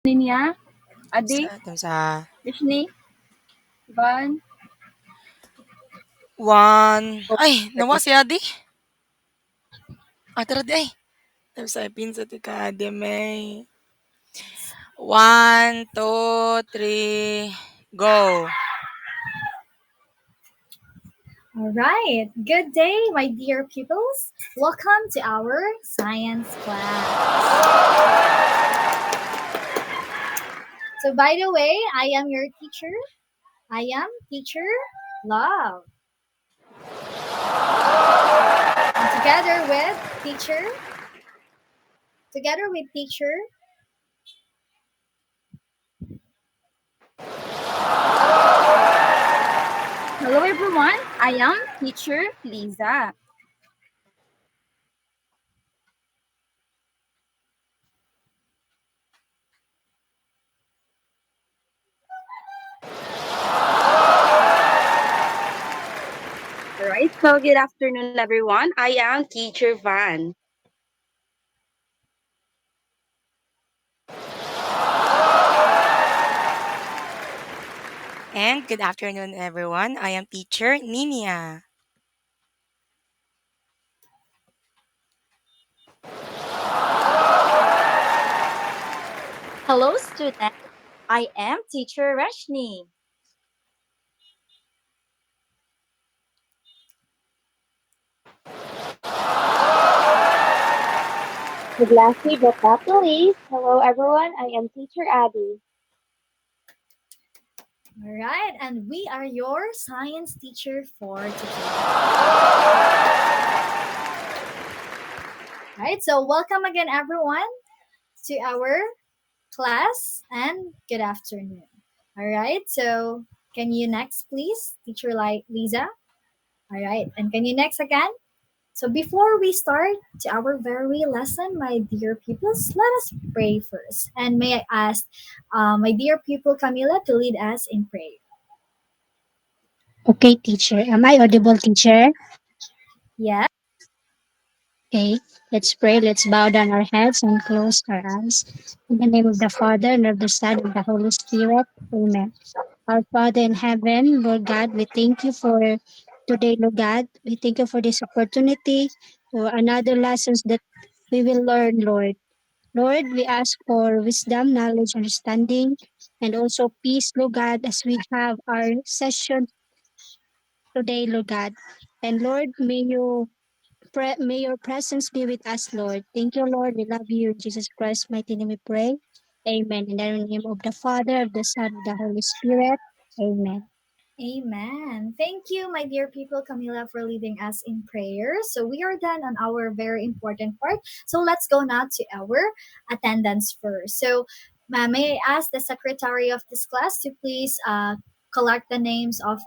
Ninya, Adi, Sa Vishni, Van. one. Ay, nawa si Adi. Tara di ay. Sa pinsa ti ka Adi may. One, two, three, go. All right. Good day, my dear pupils. Welcome to our science class. So, by the way, I am your teacher. I am teacher Love. And together with teacher, Hello everyone, I am teacher Lisa. Alright, so good afternoon everyone. I am teacher Van. And good afternoon, everyone. I am teacher Ninia. Hello, students. I am teacher Rashni. With lastly but not the least, hello everyone, I am teacher Abby. all right, and we are your science teacher for today. All right, so welcome again, everyone, to our class, and good afternoon. All right, so can you next, please, teacher Lisa? All right, and can you next again? So before we start to our very lesson, my dear pupils, let us pray first. And may I ask my dear pupil Camila to lead us in prayer. Okay, teacher. Am I audible, teacher? Yeah. Okay, let's pray. Let's bow down our heads and close our eyes. In the name of the Father, and of the Son, and of the Holy Spirit. Amen. Our Father in heaven, Lord God, we thank you for today, Lord God. We thank you for this opportunity, for another lessons that we will learn, Lord. Lord, we ask for wisdom, knowledge, understanding, and also peace, Lord God, as we have our session today, Lord God. And Lord, may your presence be with us, Lord. Thank you, Lord. We love you. In Jesus Christ's mighty name we pray. Amen. In the name of the Father, of the Son, of the Holy Spirit. Amen. Amen. Thank you, my dear people, Camila, for leading us in prayer. So we are done on our very important part. So let's go now to our attendance first. So may I ask the secretary of this class to please collect the names of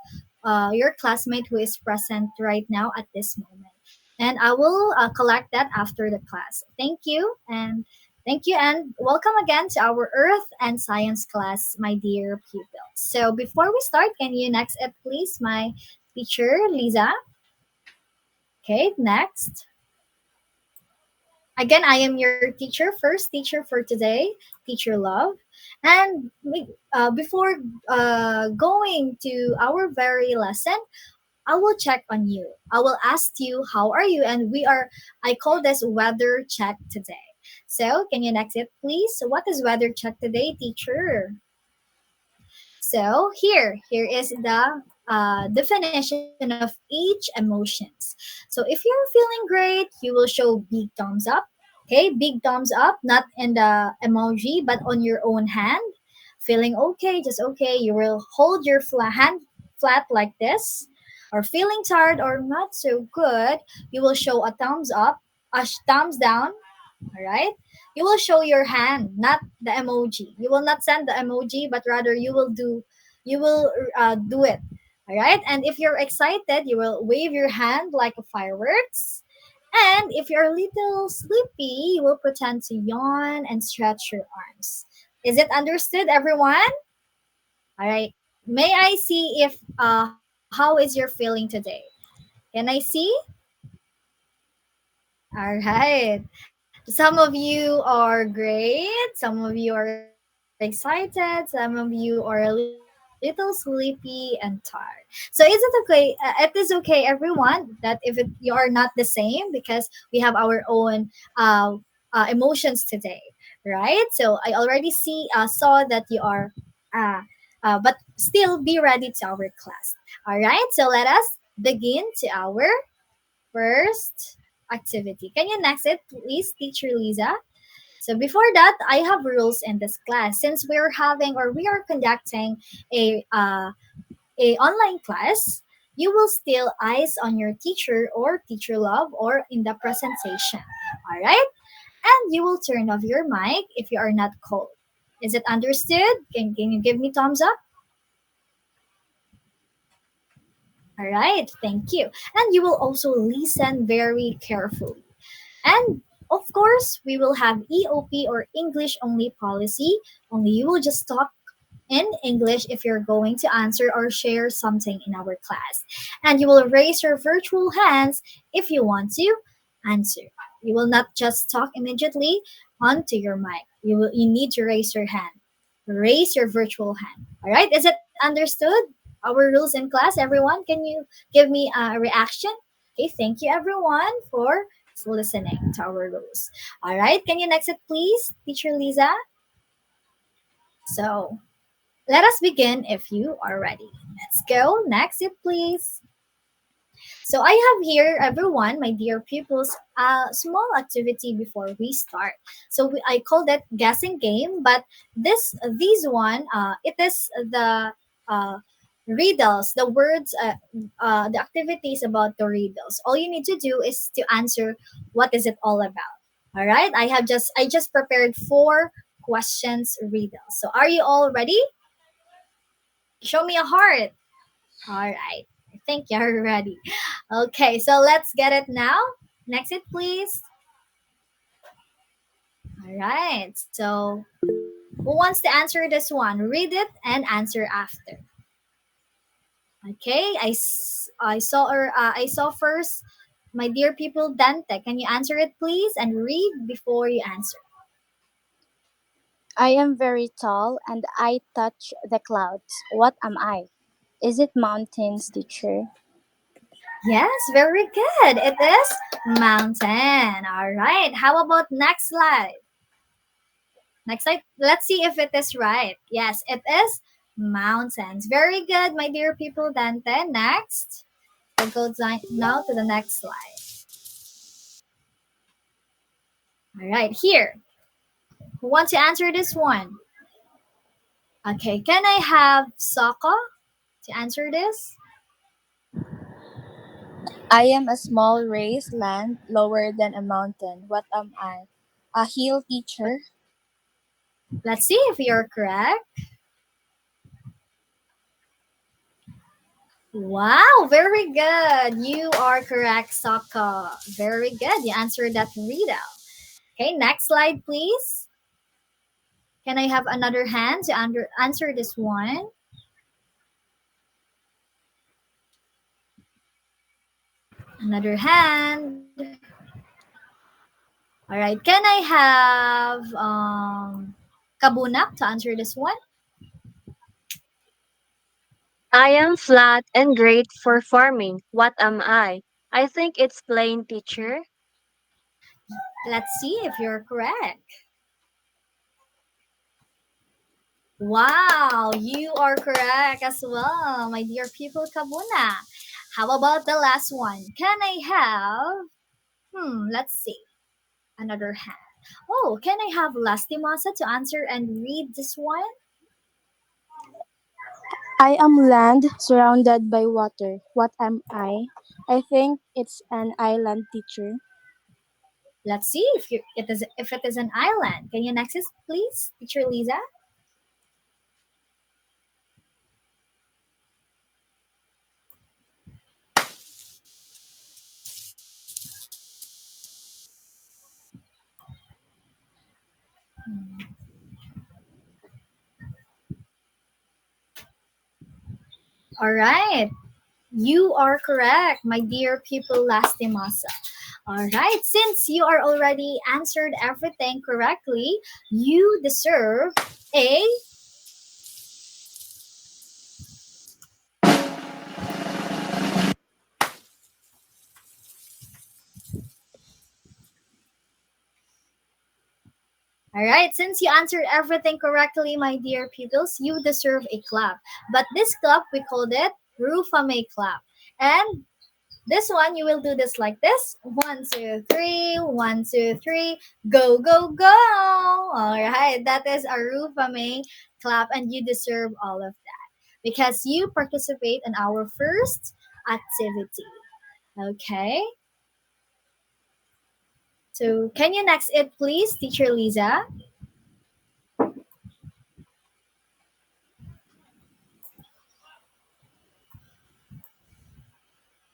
your classmate who is present right now at this moment. And I will collect that after the class. Thank you and welcome again to our Earth and Science class, my dear pupils. So before we start, can you next it please, my teacher Lisa? Okay, next. Again, I am your teacher, first teacher for today, teacher Love. And before going to our very lesson, I will check on you. I will ask you, how are you? And I call this weather check today. So, can you next it, please? So what is weather check today, teacher? So, here is the definition of each emotions. So, if you're feeling great, you will show big thumbs up. Okay, big thumbs up, not in the emoji, but on your own hand. Feeling okay, just okay, you will hold your hand flat like this. Or feeling tired or not so good, you will show a thumbs up, a thumbs down. All right, you will show your hand, not the emoji. You will not send the emoji, but rather you will do it. All right, and if you're excited, you will wave your hand like a fireworks. And if you're a little sleepy, you will pretend to yawn and stretch your arms. Is it understood, everyone? All right. May I see if how is your feeling today? Can I see? All right. Some of you are great. Some of you are excited. Some of you are a little sleepy and tired. So is it okay? It is okay, everyone, that if you are not the same because we have our own uh, emotions today, right? So I already saw that you are, uh, but still be ready to our class. All right. So let us begin to our first activity. Can you next it, please, Teacher Lisa? So before that, I have rules in this class. Since we're having or we are conducting a online class, you will still eyes on your teacher or teacher love or in the presentation. All right? And you will turn off your mic if you are not called. Is it understood? Can you give me thumbs up? All right, thank you. And you will also listen very carefully. And of course, we will have EOP or English only policy. Only you will just talk in English if you're going to answer or share something in our class. And you will raise your virtual hands if you want to answer. You will not just talk immediately onto your mic. You need to raise your hand. Raise your virtual hand. All right? Is it understood? Our rules in class, everyone? Can you give me a reaction? Okay, thank you everyone for listening to our rules. All right, can you next it please, Teacher Lisa? So let us begin if you are ready. Let's go. Next it, please. So I have here, everyone, my dear pupils, a small activity before we start. So I call that guessing game, but this one, it is the uh, riddles, the words, the activities about the riddles. All you need to do is to answer what is it all about. All right, I just prepared 4 questions riddles. So are you all ready? Show me a heart. All right. I think you're ready. Okay, so let's get it now. Next it, please. All right. So, who wants to answer this one? Read it and answer after. Okay. I saw first, my dear people, Dante. Can you answer it, please, and read before you answer? I am very tall and I touch the clouds. What am I? Is it mountains, teacher? Yes, very good. It is mountain. All right. How about next slide? Next slide. Let's see if it is right. Yes, it is mountains. Very good, my dear people. Dante. Next. We'll go now to the next slide. All right, here. Who wants to answer this one? Okay, can I have Soko to answer this? I am a small raised land lower than a mountain. What am I? A hill, teacher? Let's see if you're correct. Wow, very good. You are correct, Soko. Very good. You answered that riddle. Okay, next slide, please. Can I have another hand to answer this one? Another hand. All right, can I have Kabunak to answer this one? I am flat and great for farming. What am I? I think it's plain, teacher. Let's see if you're correct. Wow, you are correct as well, my dear people, Kabuna. How about the last one? Can I have, let's see, another hand. Oh, can I have Lastimasa to answer and read this one? I am land surrounded by water. What am I? I think it's an island, teacher. Let's see if it is an island. Can you next it, please, teacher Lisa? All right. You are correct, my dear people, Lastimasa. All right, since you are already answered everything correctly, you deserve A. All right, since you answered everything correctly, my dear pupils, you deserve a clap. But this clap, we called it Rufame clap. And this one, you will do this like this. 1, 2, 3, 1, 2, 3, go, go, go. All right, that is a Rufame clap, and you deserve all of that because you participate in our first activity. Okay, so can you next it, please, Teacher Lisa?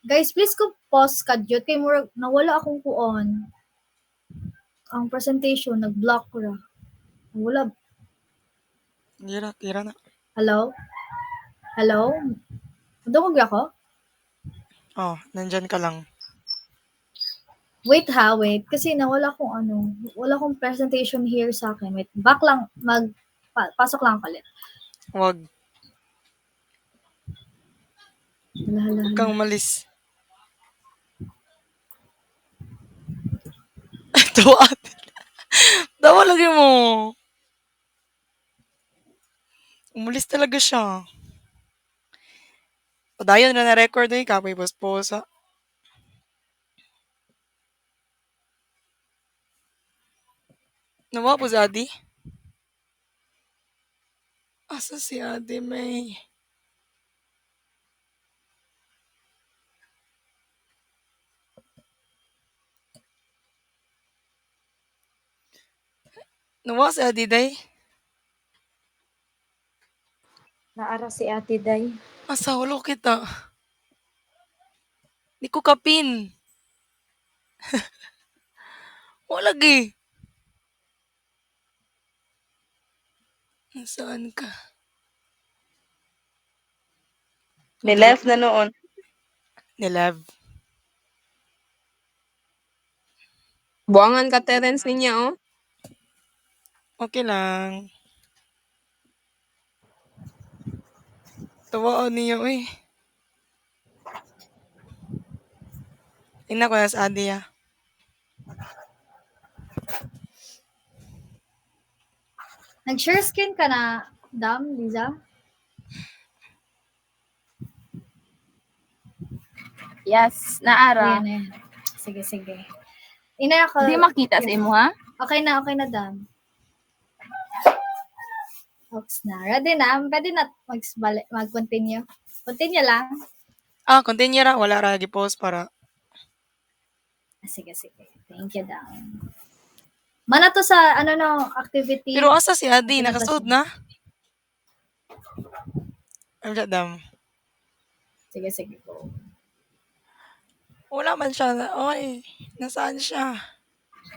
Guys, please ko pause kadyot kay murag nawala akong kuon. Ang presentation nag-block ko ra. Wala. Tira na. Hello? Hello? Dungog ako? Oh, nandyan ka lang. Wait ha, wait. Kasi nawala akong ano, wala akong presentation here sa akin. Wait, back lang, pasok lang ako ulit. Huwag Hala. kang umalis. Tawa. Tawa lagi mo. Umalis talaga siya. Padayon na na-record eh, kapoy posposa. Nawa po si Adi? Asa si Adi, May? Nawa si Adi, day? Naara si Ate Day. Asa, wala kita. Di ko kapin. Wala lagi. Nasaan ka? Ni-left na noon. Nilev. Buangan ka Terence niya, oh. Okay lang. Tawaan niyo eh. Tingnan ko na sa Adi ah. Nag-share screen ka na, Dam, Liza? Yes, naara. Ayan. Sige. Ina ako. Di makita sa imo, ha? Okay na, Dam. Oops na. Ready na? Pwede na mag-continue. Continue lang. Continue ra. Wala ra lagi post para. Sige. Thank you, Dam. Mana to sa, activity? Pero asa si Adi? Ano ba Nakasud siya? na? I'm just dumb. Sige, go. Wala man siya. Oy, nasaan siya?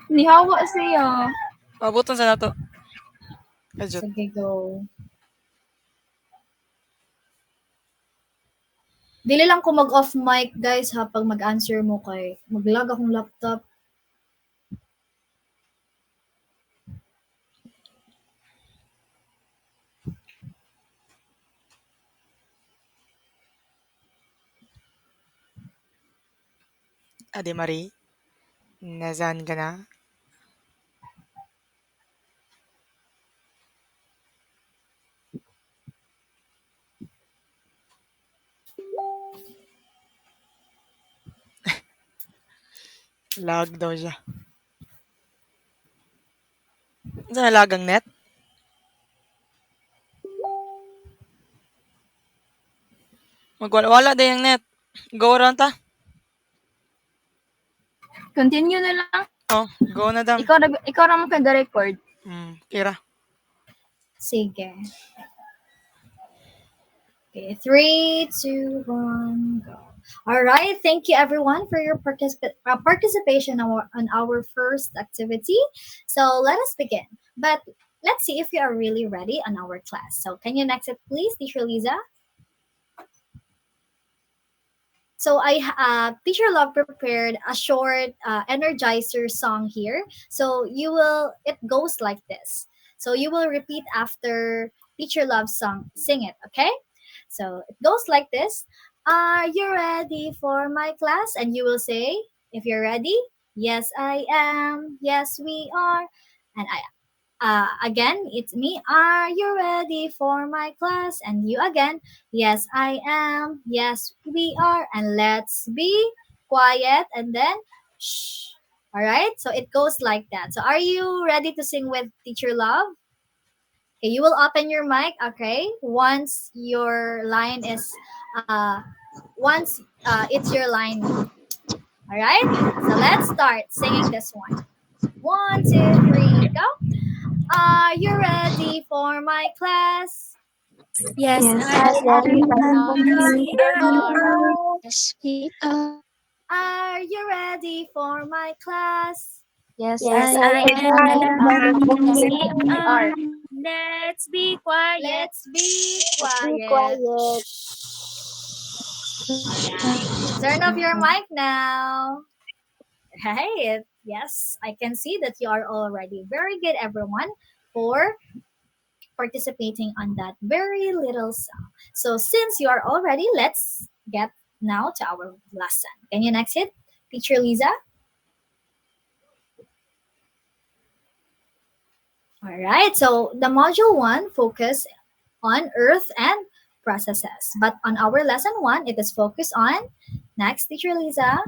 Nihawa siya. Pabuton sa nato. Kajut. Sige, go. Dili lang ko mag-off mic, guys, ha, pag mag-answer mo kay mag-lag akong laptop. Adi Marie, nasaan ka na? Lag daw siya. Saan nalagang net? Magwala-wala din yung net. Go around ta. Continue na lang. Oh, go na dam. Ikaw ra mo kada-record. Kira. Sige. Okay, 3, 2, 1, go. All right, thank you everyone for your participation on our first activity. So let us begin. But let's see if you are really ready on our class. So can you next it, please, Teacher Lisa? So Teacher Love prepared a short energizer song here. So it goes like this. So you will repeat after Teacher Love song. Sing it, okay? So it goes like this. Are you ready for my class? And you will say, if you're ready, yes, I am. Yes, we are. And again, it's me. Are you ready for my class? And you again. Yes, I am. Yes, we are. And let's be quiet. And then, shh. All right. So it goes like that. So are you ready to sing with Teacher Love? Okay, you will open your mic. Okay. Once your line is, once it's your line. All right. So let's start singing this one. One, two, three, go. Are you ready for my class? Yes, Yes, I I Yes, am. I am. Yes, am. we are. Yes, we are. Are you ready for my class? Yes, Yes, I Yes, I I am. am. am. Yes, Yes, we we are. are. Let's be quiet. Let's be Let's be quiet. quiet. All right. Turn off your mic now. Right. Yes, I can see that you are already very good, everyone, for participating on that very little song. So since you are all ready, let's get now to our lesson. Can you next hit, Teacher Lisa? All right. So the module one focus on Earth and processes, but on our lesson one, it is focused on next, Teacher Lisa.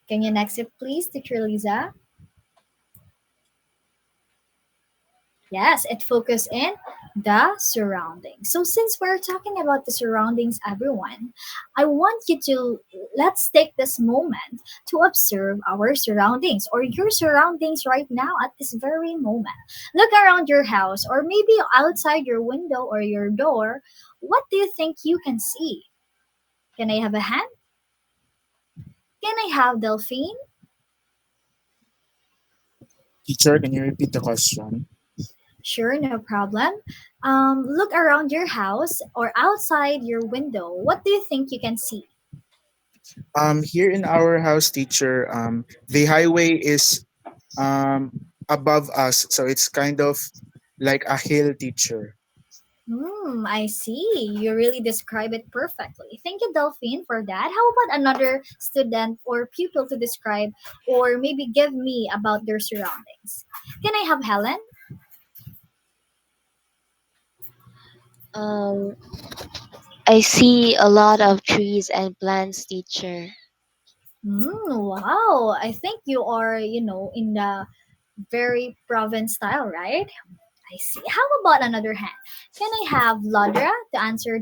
Can you next it, please, Teacher Lisa? Yes, it focuses in the surroundings. So since we're talking about the surroundings, everyone, I want you to let's take this moment to observe our surroundings or your surroundings right now at this very moment. Look around your house or maybe outside your window or your door. What do you think you can see? Can I have a hand? Can I have Delphine? Teacher, can you repeat the question? Sure, no problem. Look around your house or outside your window. What do you think you can see? Here in our house, teacher, the highway is above us, so it's kind of like a hill, teacher. I see. You really describe it perfectly. Thank you, Delphine, for that. How about another student or pupil to describe or maybe give me about their surroundings? Can I have Helen? Um, I see a lot of trees and plants, teacher. Wow. I think you are, in the very province style, right? I see. How about another hand? Can I have Laudra to answer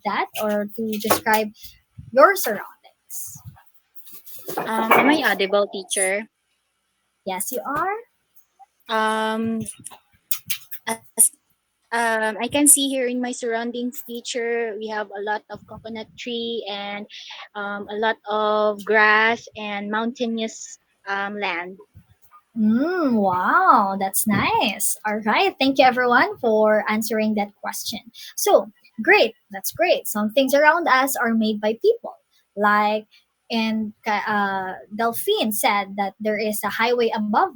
that or to describe your surroundings? Am I audible, teacher? Yes, you are. Um, as I can see here in my surroundings, teacher, we have a lot of coconut tree and a lot of grass and mountainous land. Wow, that's nice. All right. Thank you, everyone, for answering that question. So, great. That's great. Some things around us are made by people. Like, and Delphine said that there is a highway above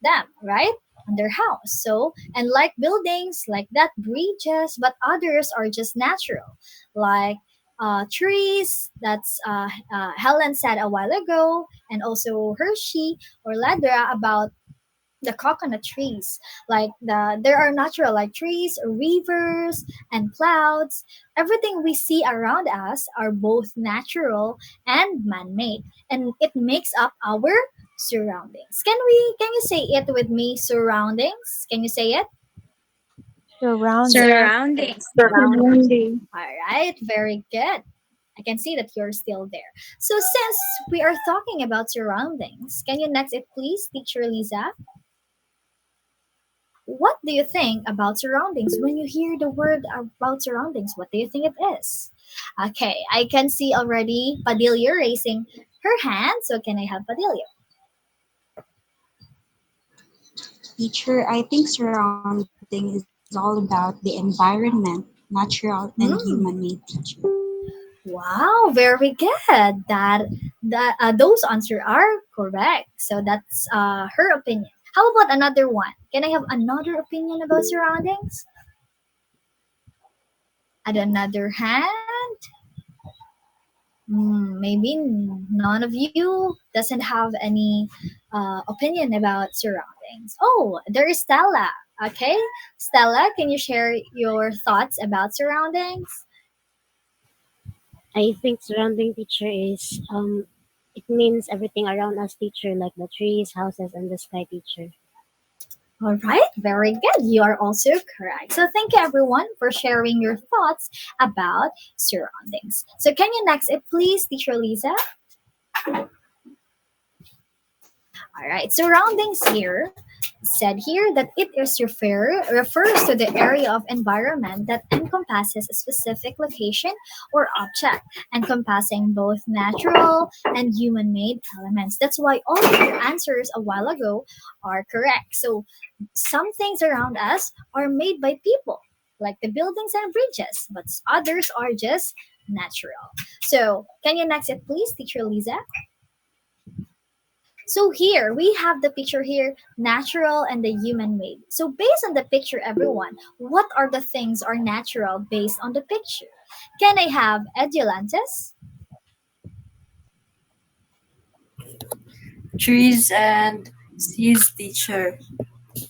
them, right? On their house. So, and like buildings, like that, bridges, but others are just natural, like trees. That's Helen said a while ago, and also Hershey or Ladra about the coconut trees, like there are natural like trees, rivers, and clouds. Everything we see around us are both natural and man-made, and it makes up our surroundings. Can you say it with me? Surroundings, can you say it? Surrounded. Surroundings. Surrounding. All right, very good. I can see that you're still there. So since we are talking about surroundings, can you next it, please, Teacher Lisa? What do you think about surroundings when you hear the word about surroundings? What do you think it is? Okay, I can see already Padilla raising her hand. So can I have Padilla? Teacher, I think surrounding is all about the environment, natural and Hmm. human made, teacher. Wow, very good. Those answers are correct. So that's her opinion. How about another one? Can I have another opinion about surroundings? At another hand, maybe none of you doesn't have any opinion about surroundings. Oh, there is Stella. Okay, Stella, can you share your thoughts about surroundings? I think surrounding teacher is it means everything around us teacher like the trees, houses and the sky teacher. All right, very good. You are also correct. So thank you everyone for sharing your thoughts about surroundings. So can you next it please, teacher Lisa? All right, surroundings here said here that it is refers to the area of environment that encompasses a specific location or object, encompassing both natural and human-made elements. That's why all of your answers a while ago are correct. So some things around us are made by people, like the buildings and bridges, but others are just natural. So can you next it please, teacher Lisa? So here we have the picture here, natural and the human made. So based on the picture, everyone, what are the things are natural based on the picture? Can I have Edulantis? Trees and seas teacher.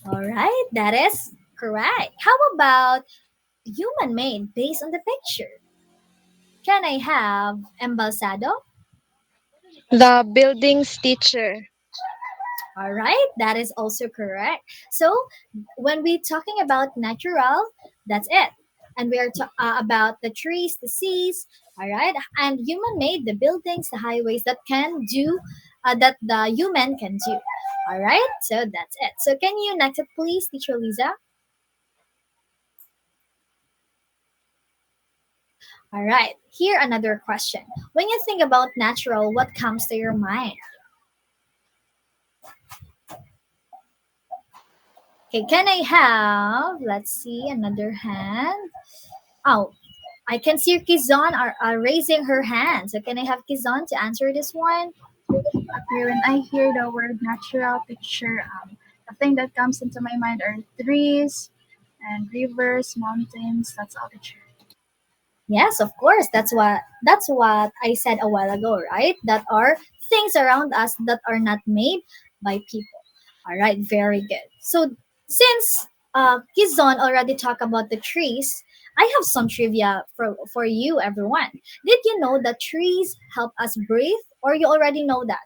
All right, that is correct. How about human made based on the picture? Can I have Embalsado? The building's teacher. All right, that is also correct. So when we're talking about natural, that's it. And we are about the trees, the seas, all right, and human made the buildings, the highways that can do that the human can do. All right, so that's it. So can you next, please, teacher Lisa? All right, here another question. When you think about natural, what comes to your mind? Okay, can I have, let's see, another hand? Oh, I can see Kizon are raising her hand. So can I have Kizon to answer this one? Okay, when I hear the word natural picture, the thing that comes into my mind are trees and rivers, mountains. That's all picture. Yes, of course. That's what I said a while ago, right? That are things around us that are not made by people. All right, very good. So since Kizon already talked about the trees, I have some trivia for you, everyone. Did you know that trees help us breathe, or you already know that?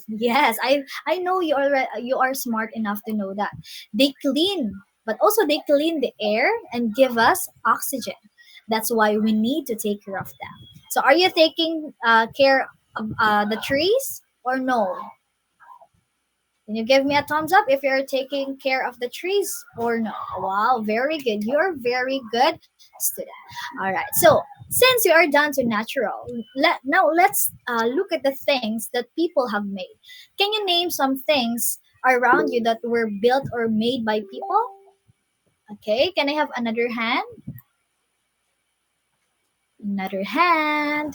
Yes, I know you are smart enough to know that. They clean, but also they clean the air and give us oxygen. That's why we need to take care of them. So are you taking care of the trees or no? Can you give me a thumbs up if you're taking care of the trees or no? Wow, very good. You're very good student. All right. So since we are done to natural, now let's look at the things that people have made. Can you name some things around you that were built or made by people? Okay. Can I have another hand? Another hand.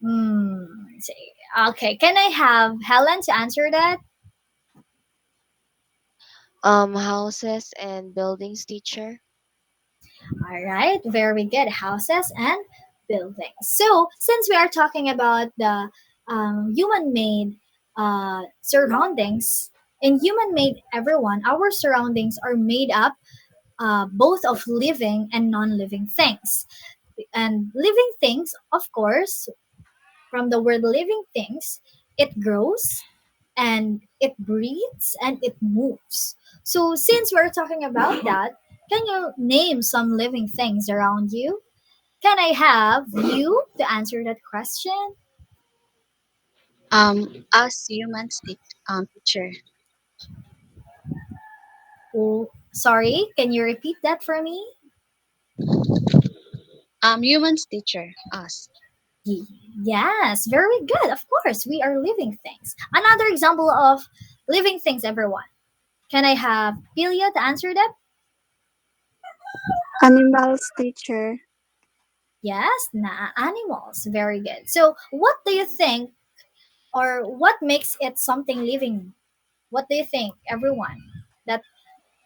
Let's see. Okay. Can I have Helen to answer that? Houses and buildings teacher. All right, very good. Houses and buildings. So, since we are talking about the human made surroundings, in human made everyone, our surroundings are made up both of living and non living things. And living things, of course, from the word living things, it grows and it breathes and it moves. So, since we're talking about that, can you name some living things around you? Can I have you to answer that question? Us humans, teacher. Oh, sorry, can you repeat that for me? Humans, teacher. Us. Yes, very good. Of course, we are living things. Another example of living things, everyone. Can I have Pilia to answer that? Animals teacher. Yes, animals. Very good. So, what do you think, or what makes it something living? What do you think, everyone? That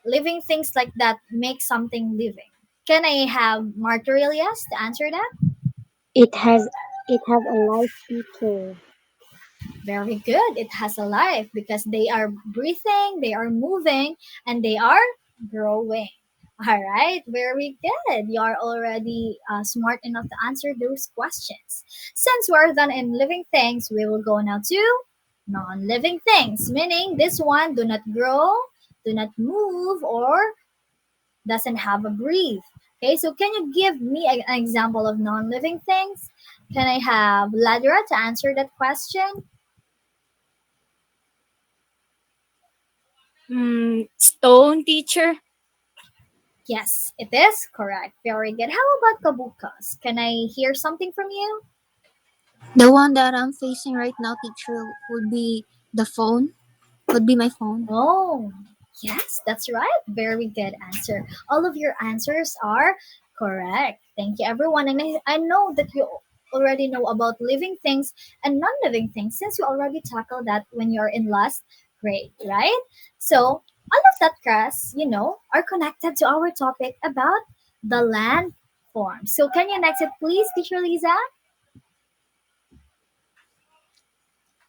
living things like that make something living. Can I have Martorialias to answer that? It has it have a life feature. Very good. It has a life because they are breathing, they are moving, and they are growing. All right, very good. You are already smart enough to answer those questions. Since we're done in living things, we will go now to non-living things, meaning this one do not grow, do not move, or doesn't have a breathe. Okay, so can you give me an example of non-living things? Can I have Ladra to answer that question? Stone, teacher. Yes, it is correct. Very good. How about kabukas? Can I hear something from you? The one that I'm facing right now, teacher, would be the phone. Would be my phone. Oh, yes, that's right. Very good answer. All of your answers are correct. Thank you, everyone. And I know that you already know about living things and non living things since you already tackled that when you're in last grade, right? So, all of that, class, are connected to our topic about the landform. So, can you next it, please, Teacher Lisa?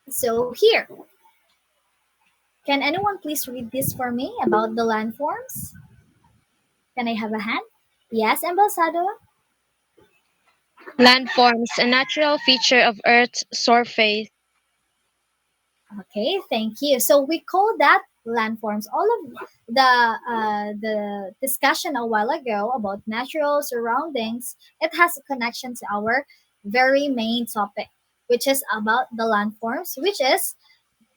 So, here, can anyone please read this for me about the landforms? Can I have a hand? Yes, Ambassador? Landforms, a natural feature of Earth's surface. Okay, thank you. So we call that landforms. All of the discussion a while ago about natural surroundings, it has a connection to our very main topic, which is about the landforms, which is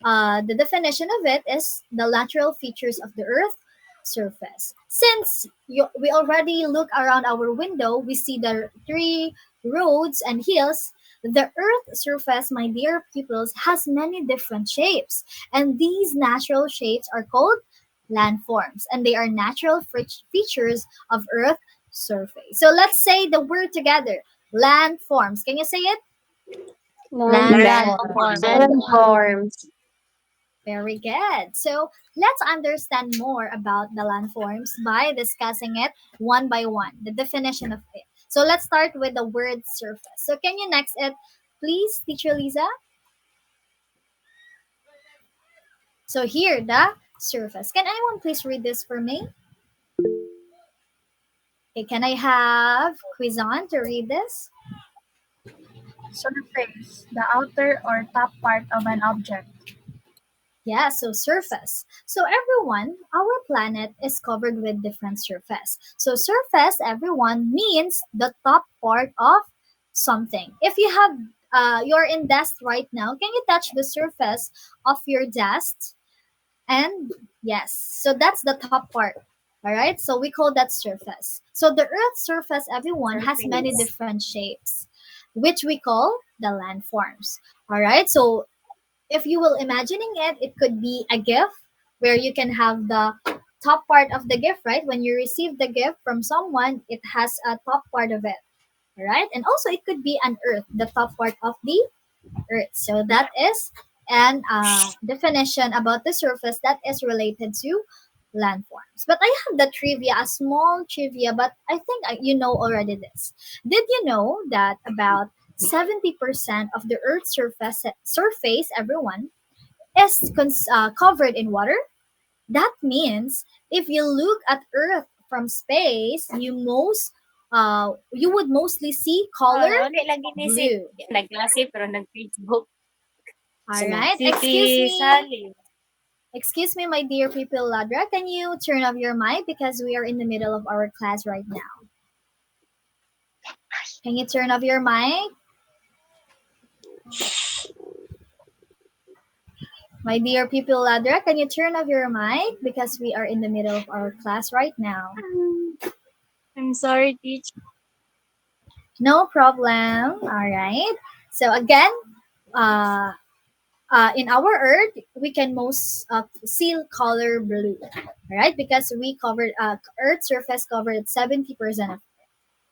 the definition of it is the natural features of the Earth surface. Since we already look around our window, we see the tree, roads, and hills. The Earth surface, my dear pupils, has many different shapes, and these natural shapes are called landforms, and they are natural features of Earth surface. So let's say the word together: landforms. Can you say it? Landforms. Landforms. Very good. So let's understand more about the landforms by discussing it one by one, the definition of it. So let's start with the word surface. So can you next it, please, Teacher Lisa? So here, the surface. Can anyone please read this for me? Okay, can I have Quizon to read this? Surface, the outer or top part of an object. Yeah, so surface. So everyone, our planet is covered with different surface. So surface, everyone, means the top part of something. If you have you're in desk right now, can you touch the surface of your desk? And yes, so that's the top part. All right, so we call that surface. So the Earth's surface, everyone, has many Surface. different shapes, which we call the landforms. All right, so if you will imagining it, it could be a gift where you can have the top part of the gift, right? When you receive the gift from someone, it has a top part of it, right? And also it could be an earth, the top part of the earth. So that is an definition about the surface that is related to landforms. But I have the trivia, a small trivia, but I think you know already this. Did you know that about 70% of the Earth's surface, everyone, is covered in water? That means if you look at Earth from space, you would mostly see color Wala lagi ni si blue. nagklase pero nag-Facebook. All right. City Sally. Excuse me, my dear people, Ladra. Can you turn off your mic because we are in the middle of our class right now? Can you turn off your mic? My dear people, Ladra, can you turn off your mic because we are in the middle of our class right now? I'm sorry, teacher. No problem. All right. So again, uh, in our Earth, we can most see color blue, all right? Because we covered Earth surface covered 70% of it.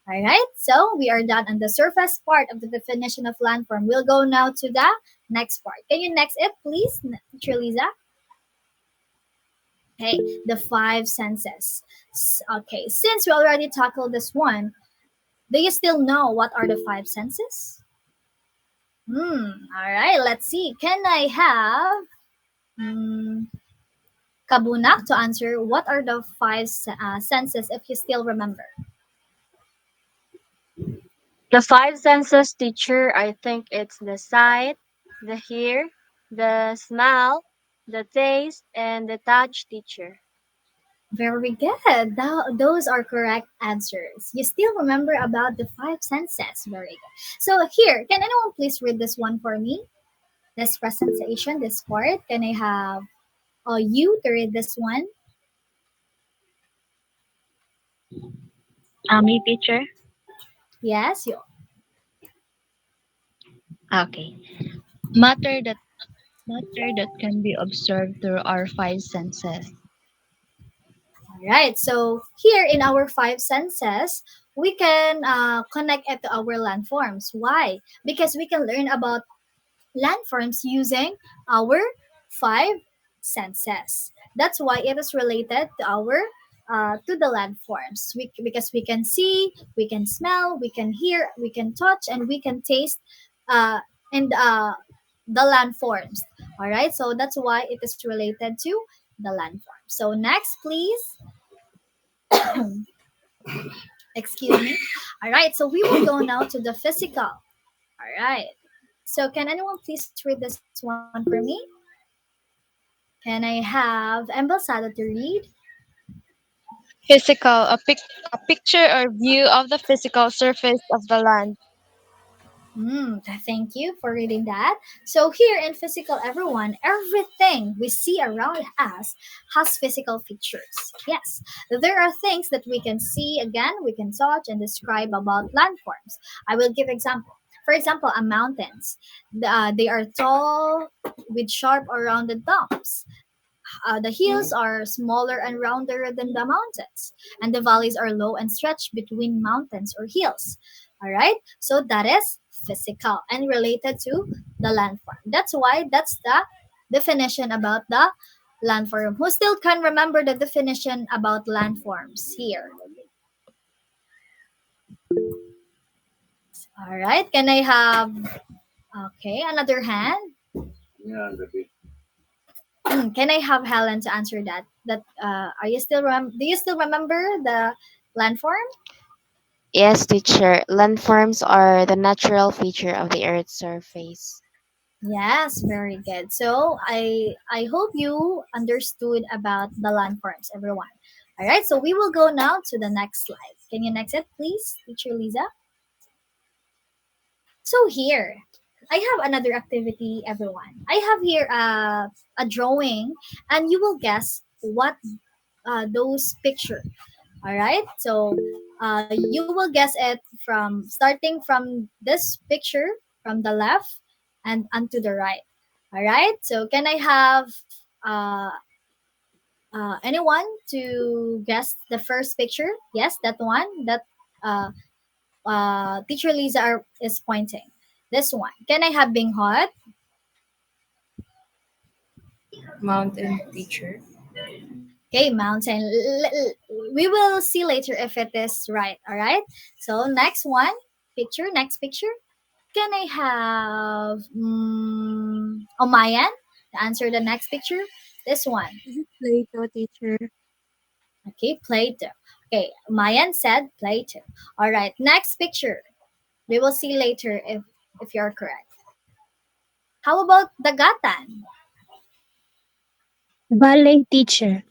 All right, so we are done on the surface part of the definition of landform. We'll go now to the next part. Can you next it, please, Teacher Lisa? Okay, the five senses. Okay, since we already tackled this one, do you still know what are the five senses? All right, let's see. Can I have Kabunak to answer what are the five senses if you still remember? The five senses, teacher, I think it's the sight, the hear, the smell, the taste, and the touch, teacher. Very good. Those are correct answers. You still remember about the five senses. Very good. So here, can anyone please read this one for me? This presentation, this part. Can I have you to read this one? Me, teacher. Yes, you. Okay. Matter that matter that can be observed through our five senses. All right. So here in our five senses, we can connect it to our landforms. Why? Because we can learn about landforms using our five senses. That's why it is related to our to the landforms. Because we can see, we can smell, we can hear, we can touch, and we can taste uh, and the landforms. All right, so that's why it is related to the landform. So next, please. Excuse me. All right, so we will go now to the physical. All right. So can anyone please read this one for me? Can I have Embelsada to read? Physical, a picture or view of the physical surface of the land. Thank you for reading that. So here in physical, everyone, everything we see around us has physical features. Yes, there are things that we can see again, we can touch and describe about landforms. I will give example. For example, mountains. They are tall with sharp or rounded tops. The hills are smaller and rounder than the mountains, and the valleys are low and stretch between mountains or hills. All right, so that is physical and related to the landform. That's why that's the definition about the landform. Who still can remember the definition about landforms here? All right, can I have another hand? Can I have Helen to answer that? Are you still do you still remember the landform? Yes, teacher. Landforms are the natural feature of the Earth's surface. Yes, very good. So I hope you understood about the landforms, everyone. All right, so we will go now to the next slide. Can you next it, please, Teacher Lisa? So here, I have another activity, everyone. I have here a drawing, and you will guess what those picture. All right, so you will guess it from starting from this picture from the left and onto the right. All right, so can I have anyone to guess the first picture? Yes, that one that uh, Teacher Lisa is pointing. This one. Can I have being hot? Mountain, teacher. Okay, mountain. We will see later if it is right. All right. So next one, picture. Next picture. Can I have Omayan to answer the next picture? This one. Plato, teacher. Okay, Plato. Okay, Mayan said Plato. All right, next picture. We will see later if you're correct. How about Dagatan? Ballet, teacher.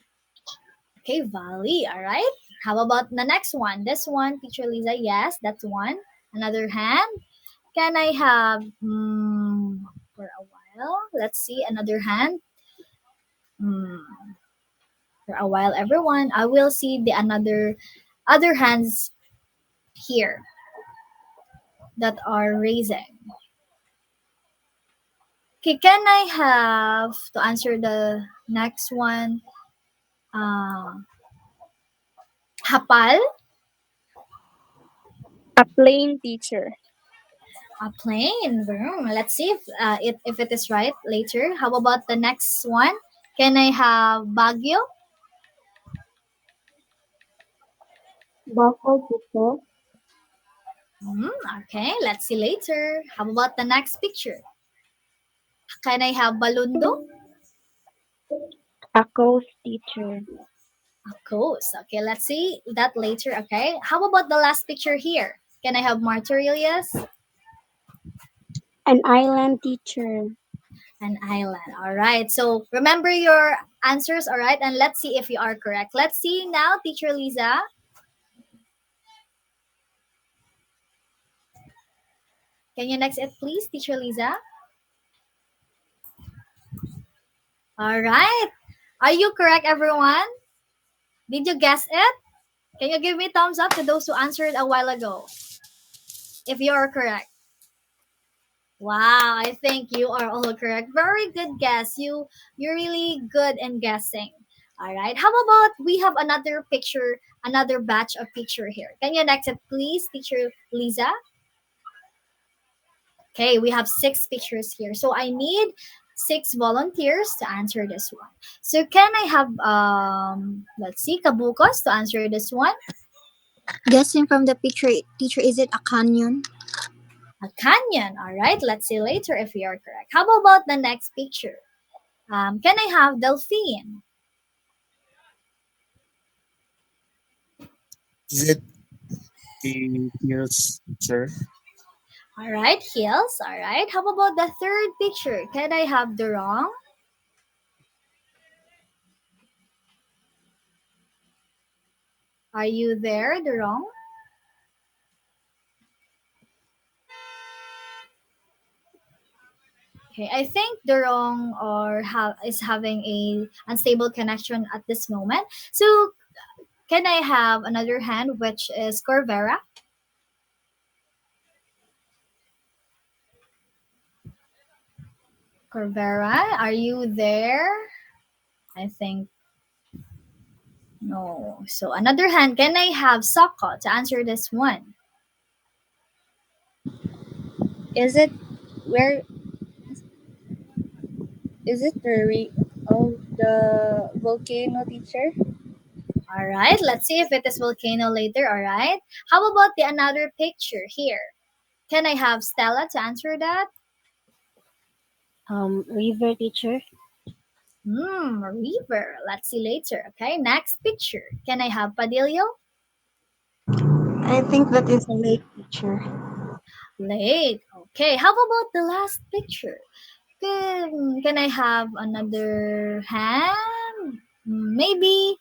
Okay, Valley. All right. How about the next one? This one, Teacher Lisa. Yes, that's one. Another hand. Can I have for a while? Let's see another hand. For a while, everyone. I will see the other hands here that are raising. Okay, can I have to answer the next one? Hapal. A plain teacher. A plane. Let's see if it is right later. How about the next one? Can I have Baguio? Buffalo teacher. Okay, let's see later. How about the next picture? Can I have Balundo? A coast teacher. A coast. Okay, let's see that later. Okay. How about the last picture here? Can I have Martyrius? An island teacher. An island. All right. So remember your answers. All right. And let's see if you are correct. Let's see now, Teacher Lisa. Can you next it, please, Teacher Lisa? All right. Are you correct, everyone? Did you guess it? Can you give me thumbs up to those who answered a while ago? If you are correct. Wow, I think you are all correct. Very good guess. You're really good in guessing. All right. How about we have another picture, another batch of picture here. Can you next it, please, Teacher Lisa? Okay, we have 6 pictures here. So I need 6 volunteers to answer this one. So can I have let's see, Kabukos to answer this one? Guessing from the picture, teacher, is it a canyon? A canyon. All right. Let's see later if we are correct. How about the next picture? Can I have Delphine? Is it the hills teacher? All right, Hills. All right. How about the third picture? Can I have Durong? Are you there, Durong? Okay, I think Durong is having a unstable connection at this moment. So can I have another hand, which is Corvera? Corvera, are you there? I think no. So another hand, can I have Soko to answer this one? Is it where is it the volcano teacher? All right, let's see if it is volcano later. All right. How about the another picture here? Can I have Stella to answer that? River teacher. River. Let's see later. Okay, next picture. Can I have Padillo? I think that is a lake teacher. Lake. Okay, how about the last picture? Can I have another hand? Maybe.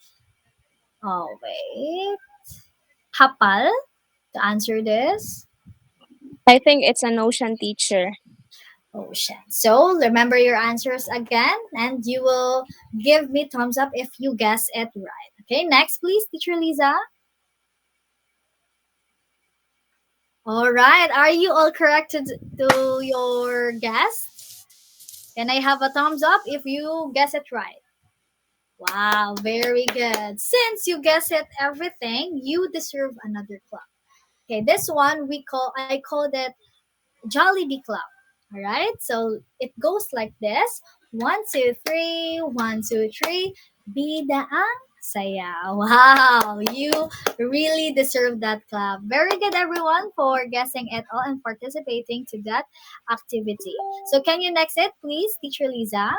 Oh, wait. Hapal to answer this. I think it's an ocean teacher. Ocean. So remember your answers again, and you will give me thumbs up if you guess it right. Okay, next, please, Teacher Lisa. All right, are you all correct to your guess? Can I have a thumbs up if you guess it right? Wow, very good. Since you guess it everything, you deserve another clap. Okay, this one I called it Jollibee Club. All right, so it goes like this: 1, 2, 3, 1, 2, 3. Bida ang saya. Wow, you really deserve that clap. Very good, everyone, for guessing it all and participating to that activity. So can you next it, please, Teacher Lisa?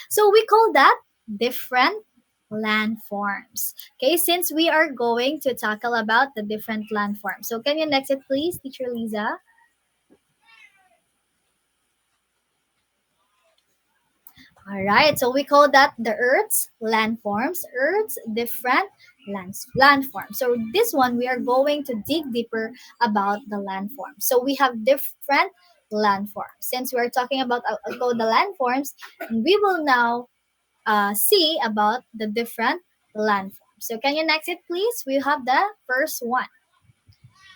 So we call that different landforms. Okay, since we are going to tackle about the different landforms. So can you next it, please, Teacher Lisa? All right, so we call that the Earth's landforms, Earth's different landforms. So this one, we are going to dig deeper about the landforms. So we have different landforms. Since we are talking about the landforms, we will now see about the different landforms. So can you next it, please? We have the first one,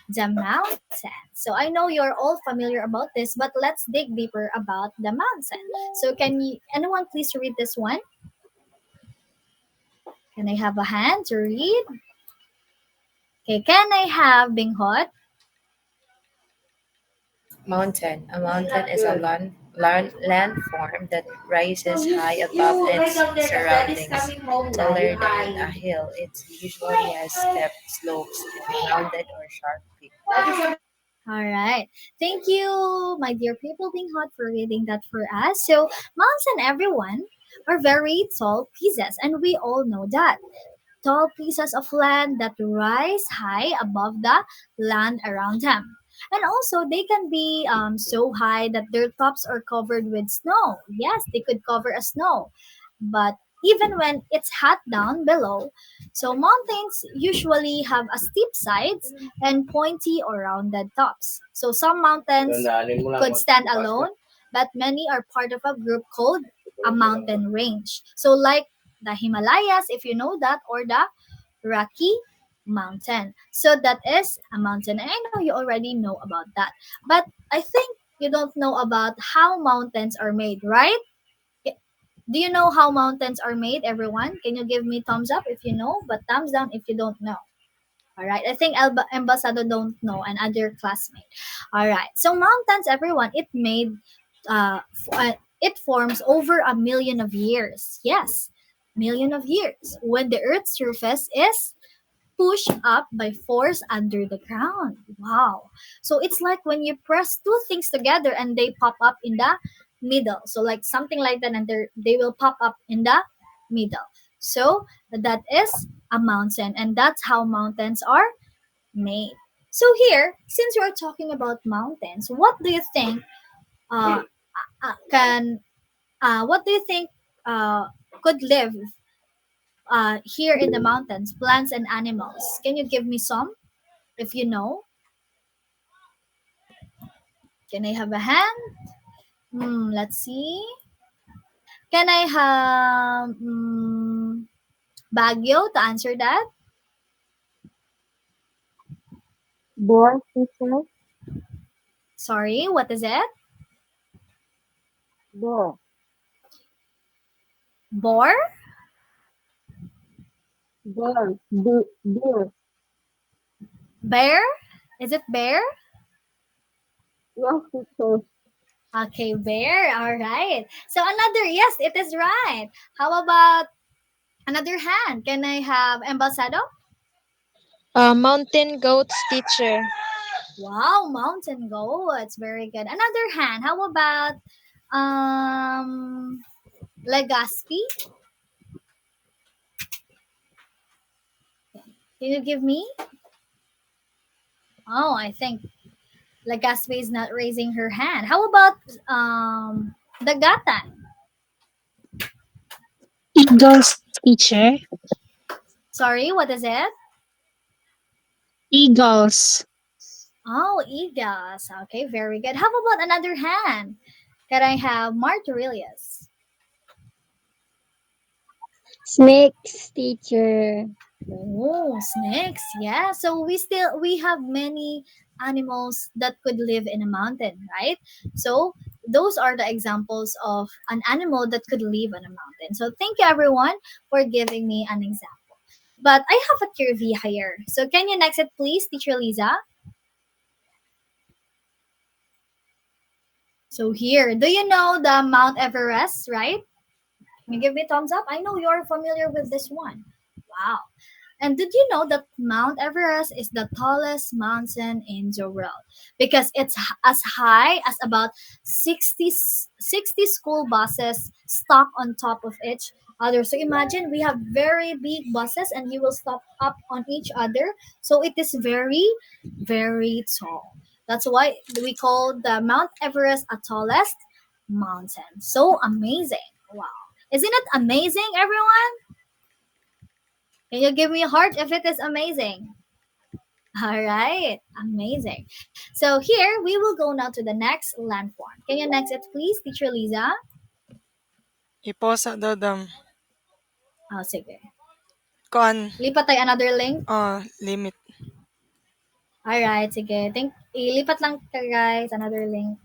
the mountain. So I know you're all familiar about this, but let's dig deeper about the mountain. So anyone please read this one? Can I have a hand to read? Okay, can I have Binghot? Mountain. A mountain is a landform that rises high above its surroundings, taller than a hill. It usually has steep slopes and rounded or sharp peaks. All right. Thank you, my dear people, being hot for reading that for us. So, mountains and everyone are very tall pieces, and we all know that. Tall pieces of land that rise high above the land around them. And also, they can be so high that their tops are covered with snow. Yes, they could cover a snow. But even when it's hot down below, so mountains usually have a steep sides and pointy or rounded tops. So some mountains could stand alone, but many are part of a group called a mountain range. So like the Himalayas, if you know that, or the Rocky Mountain. So that is a mountain. And I know you already know about that. But I think you don't know about how mountains are made, right? Do you know how mountains are made, everyone? Can you give me thumbs up if you know, but thumbs down if you don't know? All right. I think Ambassador don't know and other classmate. All right. So mountains, everyone, it forms over a million of years. Yes, million of years when the Earth's surface is push up by force under the ground. Wow. So it's like when you press two things together and they pop up in the middle. So like something like that and they will pop up in the middle. So that is a mountain and that's how mountains are made. So here, since we're talking about mountains, uh, can what do you think could live here in the mountains, plants and animals? Can you give me some? If you know, can I have a hand? Let's see. Can I have Baguio to answer that? Boar, teacher. Sorry, what is it? Boar. Boar? Bear. Bear. Bear? Is it bear? Yes, teacher. Okay, bear. All right. So another, yes, it is right. How about another hand? Can I have Ambassador? Mountain goats, teacher. Wow, mountain goats. Very good. Another hand. How about Legaspi? Can you give me? Oh, I think Legaspi is not raising her hand. How about Dagatan? Eagles, teacher. Sorry, what is it? Eagles. Oh, eagles. Okay, very good. How about another hand? Can I have Marturilius? Snakes, teacher. Oh, snakes. Yeah. So we have many animals that could live in a mountain, right? So those are the examples of an animal that could live on a mountain. So thank you everyone for giving me an example. But I have a trivia here. So can you next it please, teacher Lisa? So here, do you know the Mount Everest, right? Can you give me a thumbs up? I know you're familiar with this one. Wow. And did you know that Mount Everest is the tallest mountain in the world? Because it's as high as about 60 school buses stuck on top of each other. So imagine we have very big buses and you will stop up on each other. So it is very, very tall. That's why we call the Mount Everest a tallest mountain. So amazing. Wow. Isn't it amazing, everyone? Can you give me a heart if it is amazing? All right, amazing. So here we will go now to the next landform. Can you next it, please, Teacher Lisa? Iposa dodam. Oh, sige. Kuan. Lipat tayo another link. Limit. All right, sige. Ilipat lang ka guys, another link.